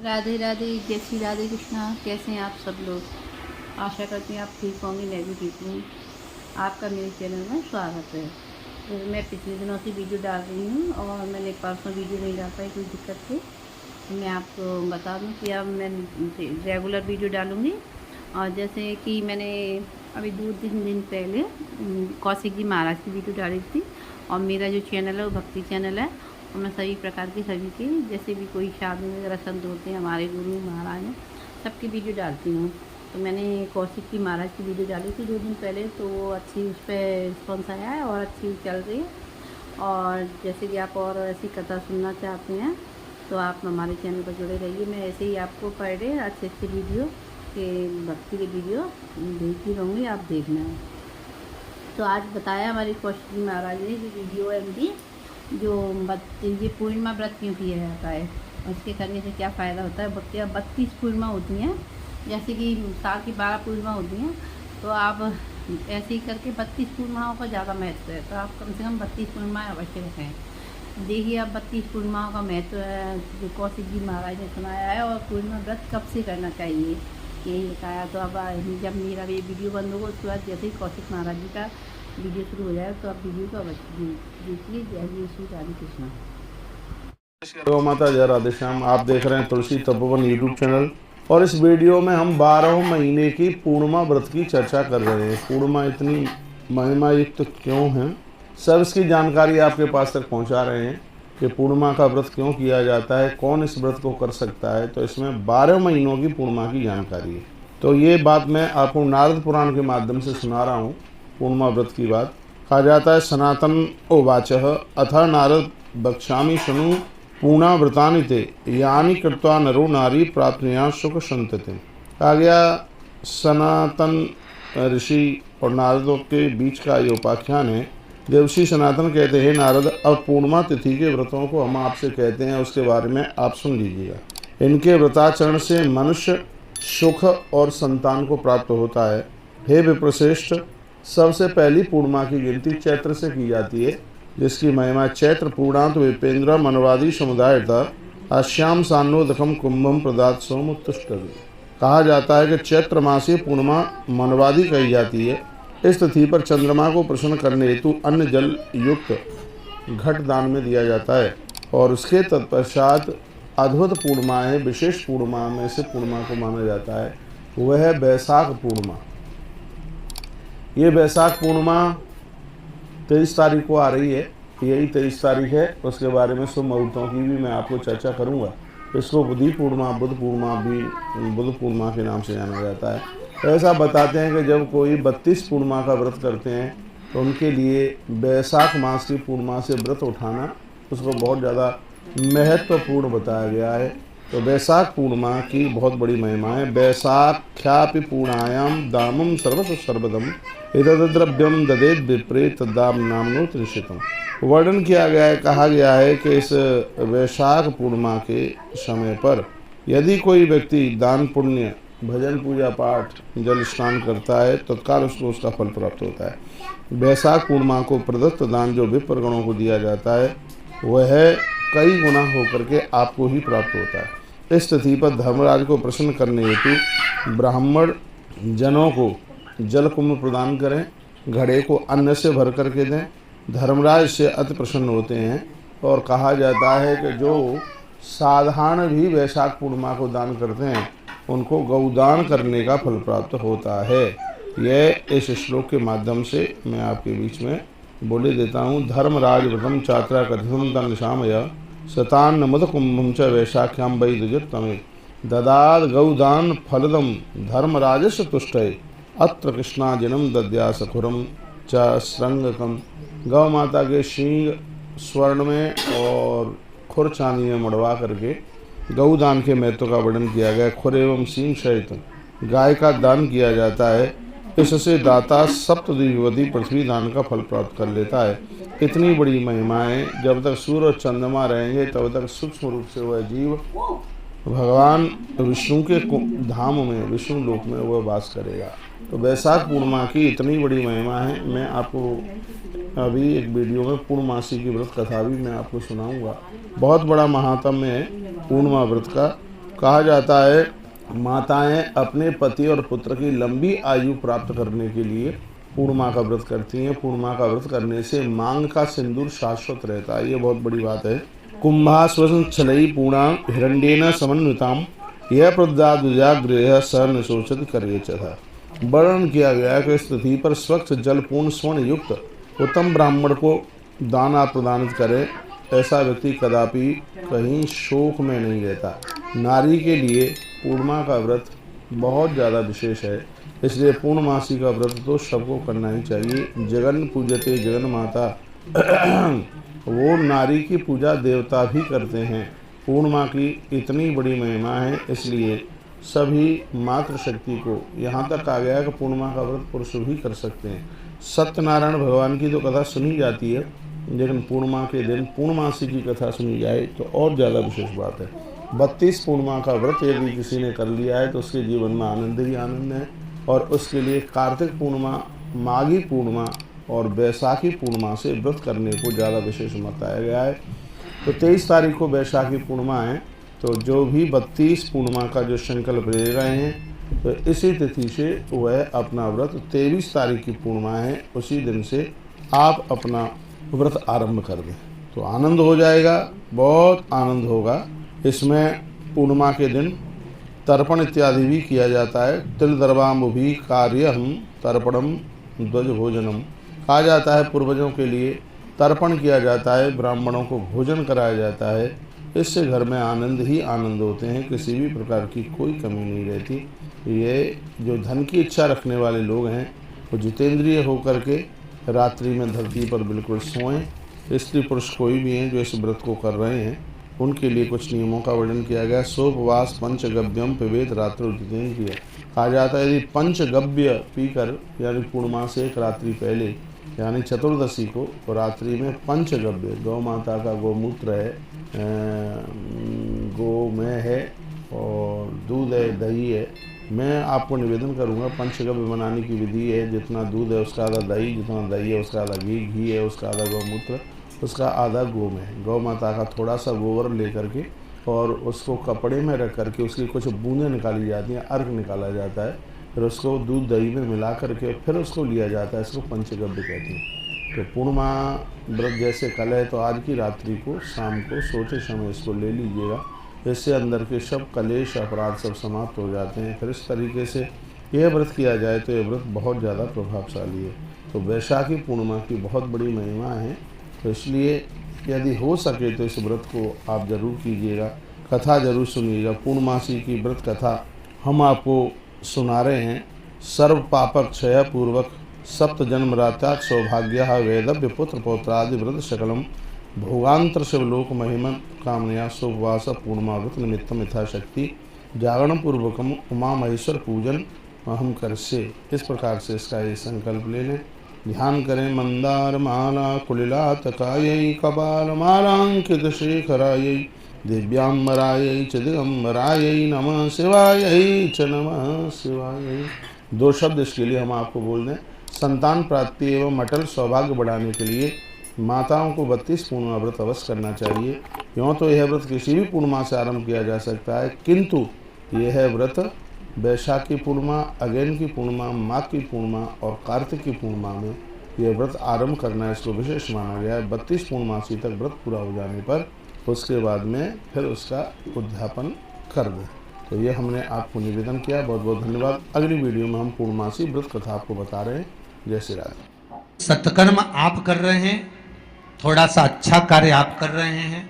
राधे राधे, जय श्री राधे कृष्णा। कैसे हैं आप सब लोग? आशा करती हैं आप ठीक होंगे, मैं भी ठीक हूँ। आपका मेरे चैनल में स्वागत है। तो मैं पिछले दिनों से वीडियो डाल रही हूँ और मैंने परसों वीडियो नहीं डाल पाई, कोई दिक्कत थी। तो मैं आपको बता दूँ कि अब मैं रेगुलर वीडियो डालूँगी। और जैसे कि मैंने अभी 2-3 दिन पहले कौशिक जी महाराज की वीडियो डाली थी। और मेरा जो चैनल है वो भक्ति चैनल है। और मैं सभी प्रकार की सभी की जैसे भी कोई शादी में रसम होते हैं हमारे गुरु महाराज हैं, सबकी वीडियो डालती हूँ। तो मैंने कौशिक जी महाराज की वीडियो डाली थी 2 दिन पहले, तो वो अच्छी उस पर रिस्पॉन्स आया है और अच्छी चल रही है। और जैसे कि आप और ऐसी कथा सुनना चाहते हैं तो आप हमारे चैनल पर जुड़े रहिए। मैं ऐसे ही आपको पर डे अच्छे अच्छे वीडियो के भक्ति के वीडियो भेजती रहूँगी, आप देखना है। तो आज बताया हमारे कौशिक जी महाराज ने जो वीडियो है उनकी, जो ये पूर्णिमा व्रत क्यों किया जाता है और इसके करने से क्या फ़ायदा होता है। भक्तियाँ 32 पूर्णिमा होती हैं, जैसे कि साल की 12 पूर्णिमा होती हैं। तो आप ऐसे ही करके 32 पूर्णिमाओं का ज़्यादा महत्व है, तो आप कम से कम 32 पूर्णिमाएँ अवश्य रखें। देखिए अब 32 पूर्णिमाओं का महत्व है जो कौशिक जी महाराज ने सुनाया है, और पूर्णिमा व्रत कब से करना चाहिए यही बताया। तो अब जब मेरा ये वीडियो बंद होगा उसके बाद जैसे ही कौशिक महाराज जी का वीडियो शुरू हो जाए तो आप वीडियो को अवश्य देखिए। जय श्री राधे कृष्णा। गौ माता जय राधे श्याम। आप देख रहे हैं तुलसी तपोवन यूट्यूब चैनल, और इस वीडियो में हम 12 महीने की पूर्णिमा व्रत की चर्चा कर रहे हैं। पूर्णिमा इतनी महिमा युक्त क्यों है, सब इसकी जानकारी आपके पास तक पहुंचा रहे हैं कि पूर्णिमा का व्रत क्यों किया जाता है, कौन इस व्रत को कर सकता है। तो इसमें 12 महीनों की पूर्णिमा की जानकारी है। तो ये बात मैं आपको नारद पुराण के माध्यम से सुना रहा हूँ। पूर्णिमा व्रत की बात कहा जाता है, सनातन उवाच अथ नारद बक्ष्यामि शृणु पूर्णाव्रतानि ते यानि कृत्वा नरो नारी प्राप्नुयात् सुख संतते। कहा गया सनातन ऋषि और नारदों के बीच का ये उपाख्यान है। देवशी सनातन कहते हैं, नारद अब पूर्णिमा तिथि के व्रतों को हम आपसे कहते हैं, उसके बारे में आप सुन लीजिएगा। इनके व्रताचरण से मनुष्य सुख और संतान को प्राप्त होता है। हे विप्रश्रेष्ठ, सबसे पहली पूर्णिमा की गिनती चैत्र से की जाती है, जिसकी महिमा चैत्र पूर्णांत विपेंद्र मनवादी समुदाय था। आश्याम सान्नोदकम कुंभम प्रदात सोम उत्तुष्ट। कहा जाता है कि चैत्र मासीय पूर्णिमा मनवादी कही जाती है। इस तिथि पर चंद्रमा को प्रसन्न करने हेतु अन्न जल युक्त घट दान में दिया जाता है। और उसके तत्पश्चात अद्भुत पूर्णिमा है, विशेष पूर्णिमा में से पूर्णिमा को माना जाता है, वह है बैसाख पूर्णिमा। ये बैसाख पूर्णिमा 23 तारीख को आ रही है, यही 23 तारीख है। उसके बारे में शुभ मुहूर्तों की भी मैं आपको चर्चा करूंगा। इसको बुद्धि पूर्णिमा, बुध पूर्णिमा भी बुध पूर्णिमा के नाम से जाना जाता है। ऐसा बताते हैं कि जब कोई 32 पूर्णिमा का व्रत करते हैं तो उनके लिए बैसाख मास की पूर्णिमा से व्रत उठाना उसको बहुत ज़्यादा महत्वपूर्ण बताया गया है। तो बैसाख पूर्णिमा की बहुत बड़ी महिमा है। बैसाख्यापि पूर्णायाम दामम सर्वस्व सर्वदम एतद्द्रव्यम ददेत विप्रे तद्दाम नामनो त्रिशितम। वर्णन किया गया है, कहा गया है कि इस वैशाख पूर्णिमा के समय पर यदि कोई व्यक्ति दान पुण्य, भजन पूजा पाठ, जल स्नान करता है तो तत्काल उसको उसका फल प्राप्त होता है। बैसाख पूर्णिमा को प्रदत्त दान जो विप्रगणों को दिया जाता है वह कई गुना होकर के आपको ही प्राप्त होता है। इस तिथि पर धर्मराज को प्रसन्न करने हेतु ब्राह्मण जनों को जल कुंभ प्रदान करें, घड़े को अन्न से भर करके दें। धर्मराज से अति प्रसन्न होते हैं। और कहा जाता है कि जो साधारण भी वैशाख पूर्णिमा को दान करते हैं उनको गौदान करने का फल प्राप्त होता है। यह इस श्लोक के माध्यम से मैं आपके बीच में बोले देता हूँ। धर्मराज व्रतम चात्रा कथितम तन निशामय शतान्न मद कुंभम च वैशाख्याम वै द्विजोत्तमे ददाद गौदान फलदम धर्मराजस्य तुष्टये अत्र कृष्णाजिनम दद्या सखुरम च श्रृंगकम। गौ माता के शींग स्वर्ण में और खुर चांदी में मड़वा करके गौदान के महत्व का वर्णन किया गया। खुर एवं सींग सहित गाय का दान किया जाता है। इससे दाता सप्तद्विपदी पृथ्वी दान का फल प्राप्त कर लेता है। इतनी बड़ी महिमाएं, जब तक सूर्य और चंद्रमा रहेंगे तब तक सूक्ष्म रूप से वह जीव भगवान विष्णु के धाम में, विष्णु लोक में वह वास करेगा। तो बैसाख पूर्णिमा की इतनी बड़ी महिमा है। मैं आपको अभी एक वीडियो में पूर्णमासी की व्रत कथा भी मैं आपको सुनाऊंगा। बहुत बड़ा महात्म्य है पूर्णिमा व्रत का। कहा जाता है माताएं अपने पति और पुत्र की लंबी आयु प्राप्त करने के लिए पूर्णिमा का व्रत करती हैं। पूर्णिमा का व्रत करने से मांग का सिंदूर शाश्वत रहता है, ये बहुत बड़ी बात है। कुंभास्वसन छलई पूर्णा हिरण्येन समन्विताम यह प्रद्याद्विजागृह स न शोचति करेचथा। वर्णन किया गया है कि इस पृथ्वी पर स्वच्छ जलपूर्ण स्वर्ण युक्त उत्तम ब्राह्मण को दान प्रदान करे, ऐसा व्यक्ति कदापि कहीं शोक में नहीं रहता। नारी के लिए पूर्णिमा का व्रत बहुत ज़्यादा विशेष है, इसलिए पूर्णमासी का व्रत तो सबको करना ही चाहिए। जगन पूजते जगन माता वो नारी की पूजा देवता भी करते हैं। पूर्णिमा की इतनी बड़ी महिमा है, इसलिए सभी मातृशक्ति को यहाँ तक कहा गया है कि पूर्णिमा का व्रत पुरुष भी कर सकते हैं। सत्यनारायण भगवान की तो कथा सुनी जाती है, लेकिन पूर्णिमा के दिन पूर्णमासी की कथा सुनी जाए तो और ज़्यादा विशेष बात है। 32 पूर्णिमा का व्रत यदि किसी ने कर लिया है तो उसके जीवन में आनंद ही आनंद है, और उसके लिए कार्तिक पूर्णिमा, माघी पूर्णिमा और बैसाखी पूर्णिमा से व्रत करने को ज़्यादा विशेष बताया गया है। तो 23 तारीख को बैसाखी पूर्णिमा है, तो जो भी 32 पूर्णिमा का जो संकल्प ले रहे हैं तो इसी तिथि से वह अपना व्रत 23 तारीख की पूर्णिमा है, उसी दिन से आप अपना व्रत आरंभ कर दें तो आनंद हो जाएगा, बहुत आनंद होगा। इसमें पूर्णिमा के दिन तर्पण इत्यादि भी किया जाता है। तिल दर्वाम्बुभि कार्यम तर्पणम ध्वज भोजनम, कहा जाता है पूर्वजों के लिए तर्पण किया जाता है, ब्राह्मणों को भोजन कराया जाता है। इससे घर में आनंद ही आनंद होते हैं, किसी भी प्रकार की कोई कमी नहीं रहती। ये जो धन की इच्छा रखने वाले लोग हैं वो जितेंद्रिय होकर के रात्रि में धरती पर बिल्कुल सोएं। स्त्री पुरुष कोई भी हैं जो इस व्रत को कर रहे हैं उनके लिए कुछ नियमों का वर्णन किया गया। सोपवास पंचगव्यम पिबेत रात्रि जितेंद्रिय, कहा जाता है यदि पंचगव्य पीकर यानी पूर्णिमा से एक रात्रि पहले यानी चतुर्दशी को रात्रि में पंचगव्य, गौ माता का गोमूत्र है, गोमय है और दूध है, दही है। मैं आपको निवेदन करूंगा पंचगव्य बनाने की विधि है। जितना दूध है उसका आधा दही, जितना दही है उसका आधा घी, घी है उसका आधा गौमूत्र, उसका आधा गोमय। गौ माता का थोड़ा सा गोबर लेकर के और उसको कपड़े में रख करके उसकी कुछ बूंदें निकाली जाती हैं, अर्घ निकाला जाता है, फिर उसको दूध दही में मिला करके फिर उसको लिया जाता है। इसको पंचगव्य कहते हैं। तो पूर्णिमा व्रत जैसे कल है तो आज की रात्रि को शाम को सोते समय इसको ले लीजिएगा, इससे अंदर के सब कलेश अपराध सब समाप्त हो जाते हैं। फिर इस तरीके से यह व्रत किया जाए तो यह व्रत बहुत ज़्यादा प्रभावशाली है। तो वैशाखी पूर्णिमा की बहुत बड़ी महिमा है, तो इसलिए यदि हो सके तो इस व्रत को आप जरूर कीजिएगा, कथा जरूर सुनिएगा। पूर्णमासी की व्रत कथा हम आपको सुना रहे हैं। सर्व पापक क्षय पूर्वक सप्त जन्म रात्यात् सौभाग्य वेदव्य पुत्र पौत्रादि व्रत सकलम भोगांतर शिवलोक महिमन कामनया सुपवास पूर्णिमा व्रत निमित्तम यथाशक्ति जागरण पूर्वकम उमा महेश्वर पूजन हम कर से। इस प्रकार से इसका ये संकल्प ले लें। ध्यान करें। मंदार माला कुलिलातकायै कपाल मालांकित शेखरायै दिव्यांबरायै च दिगंबरायै नमः शिवायै च नमः शिवायै। 2 शब्द इसके लिए हम आपको बोल दें। संतान प्राप्ति एवं अटल सौभाग्य बढ़ाने के लिए माताओं को 32 पूर्णिमा व्रत अवश्य करना चाहिए। यूँ तो यह व्रत किसी भी पूर्णिमा से आरंभ किया जा सकता है, किंतु यह व्रत बैसाखी पूर्णिमा, अगेन की पूर्णिमा, माघ की पूर्णिमा और कार्तिक की पूर्णिमा में यह व्रत आरंभ करना इसको विशेष माना गया है। 32 पूर्णमासी तक व्रत पूरा हो जाने पर उसके बाद में फिर उसका उद्यापन कर दें। तो ये हमने आपको निवेदन किया। बहुत बहुत धन्यवाद। अगली वीडियो में हम पूर्णमासी व्रत कथा आपको बता रहे हैं। जय श्री राधे। सत्कर्म आप कर रहे हैं, थोड़ा सा अच्छा कार्य आप कर रहे हैं,